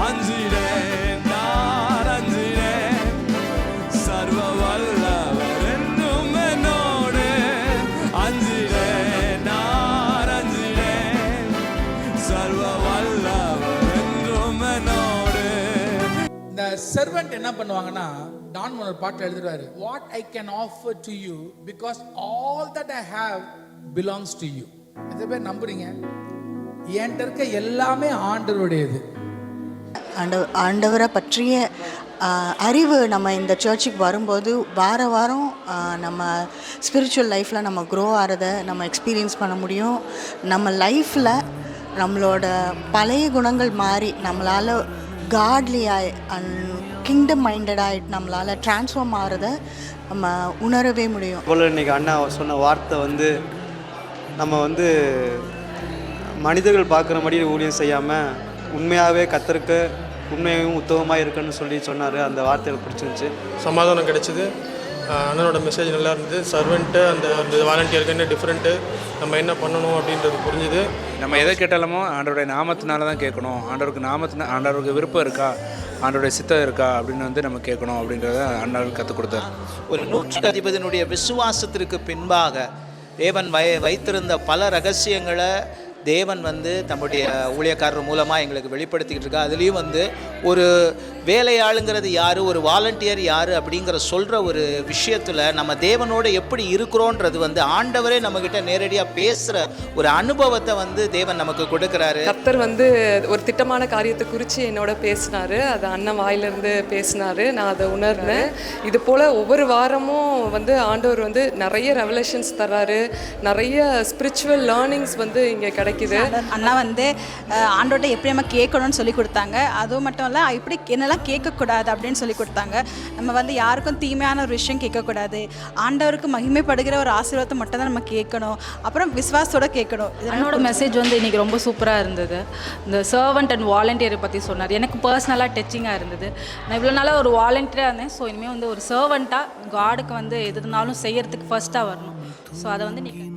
அஞ்சிடேன் நான் அஞ்சிடேன், சர்வ வல்லவர் என்னும் என்னோடு. அஞ்சிடேன் நான் அஞ்சிடேன், சர்வ வல்லவர் என்றும் என்னோடு. இந்த சர்வெண்ட் என்ன பண்ணுவாங்கன்னா, டான் ஒரு பாட்டில் எழுதுறாரு, what I can offer to you because all that I have belongs to you. எத்தனை பேர் நம்புறீங்க? என்கிட்ட இருக்க எல்லாமே ஆண்டவருடையது. ஆண்டவரை பற்றிய அறிவு நம்ம இந்த சர்ச்சுக்கு வரும்போது வாரம் நம்ம ஸ்பிரிச்சுவல் லைஃப்பில் நம்ம க்ரோ ஆகிறத நம்ம எக்ஸ்பீரியன்ஸ் பண்ண முடியும். நம்ம லைஃப்பில் நம்மளோட பழைய குணங்கள் மாறி நம்மளால் காட்லியாய் கிங்டம் மைண்டடாக நம்மளால் ட்ரான்ஸ்ஃபார்ம் ஆகிறத நம்ம உணரவே முடியும். போல் இன்றைக்கி அண்ணா சொன்ன வார்த்தை நம்ம மனிதர்கள் பார்க்குற மாதிரி ஊழியம் செய்யாமல் உண்மையாகவே கர்த்தருக்கு உண்மையாகவும் உத்தமமாக இருக்குன்னு சொல்லி சொன்னார். அந்த வார்த்தை எனக்கு பிடிச்சிருந்துச்சு. சமாதானம் கிடைச்சிது. அண்ணனோட மெசேஜ் நல்லா இருந்தது. சர்வெண்ட்டு அந்த வாலண்டியருக்கு என்ன டிஃப்ரெண்ட்டு, நம்ம என்ன பண்ணணும் அப்படின்றது புரிஞ்சுது. நம்ம எதை கேட்டாலுமோ ஆண்டவருடைய நாமத்தினால தான் கேட்கணும். ஆண்டவருக்கு விருப்பம் இருக்கா, ஆண்டவருடைய சித்தம் இருக்கா அப்படின்னு நம்ம கேட்கணும் அப்படின்றத அண்ணன் கற்றுக் கொடுத்தார். ஒரு 100 அதிபதியினுடைய விசுவாசத்திற்கு பின்பாக தேவன் வைத்திருந்த பல ரகசியங்களை தேவன் தம்முடைய ஊழியக்காரர் மூலமாக எங்களுக்கு வெளிப்படுத்திக்கிட்டு இருக்கா. அதுலேயும் ஒரு வேலையாளுங்கிறது யார், ஒரு வாலண்டியர் யார் அப்படிங்கிற சொல்கிற ஒரு விஷயத்தில் நம்ம தேவனோடு எப்படி இருக்கிறோன்றது ஆண்டவரே நம்மக்கிட்ட நேரடியாக பேசுகிற ஒரு அனுபவத்தை தேவன் நமக்கு கொடுக்குறாரு. கர்த்தர் ஒரு திட்டமான காரியத்தை குறித்து என்னோட பேசினார். அது அண்ணன் வாயிலிருந்து பேசினார். நான் அதை உணர்ந்தேன். இது போல் ஒவ்வொரு வாரமும் ஆண்டவர் நிறைய ரெவலேஷன்ஸ் தர்றாரு. நிறைய ஸ்பிரிச்சுவல் லேர்னிங்ஸ் இங்கே கிடைக்குது. அண்ணா ஆண்டோட்ட எப்படி நம்ம கேட்கணும்னு சொல்லி கொடுத்தாங்க. அதுவும் மட்டும் இல்லை, எப்படி என்னெல்லாம் கேட்கக்கூடாது அப்படின்னு சொல்லி கொடுத்தாங்க. நம்ம யாருக்கும் தீமையான ஒரு விஷயம் கேட்கக்கூடாது. ஆண்டவருக்கு மகிமைப்படுகிற ஒரு ஆசீர்வாதத்தை மட்டும் தான் நம்ம கேட்கணும். அப்புறம் விசுவாசத்தோட கேட்கணும். என்னோட மெசேஜ் இன்றைக்கி ரொம்ப சூப்பராக இருந்தது. இந்த சர்வெண்ட் அண்ட் வாலண்டியரை பற்றி சொன்னார். எனக்கு பர்சனலாக டச்சிங்காக இருந்தது. நான் இவ்வளோ நாளாக ஒரு வாலண்டியராக இருந்தேன். ஸோ இனிமேல் ஒரு சர்வெண்ட்டாக காடுக்கு எதுனாலும் செய்யறதுக்கு ஃபர்ஸ்ட்டாக வரணும். ஸோ அதை நீங்கள்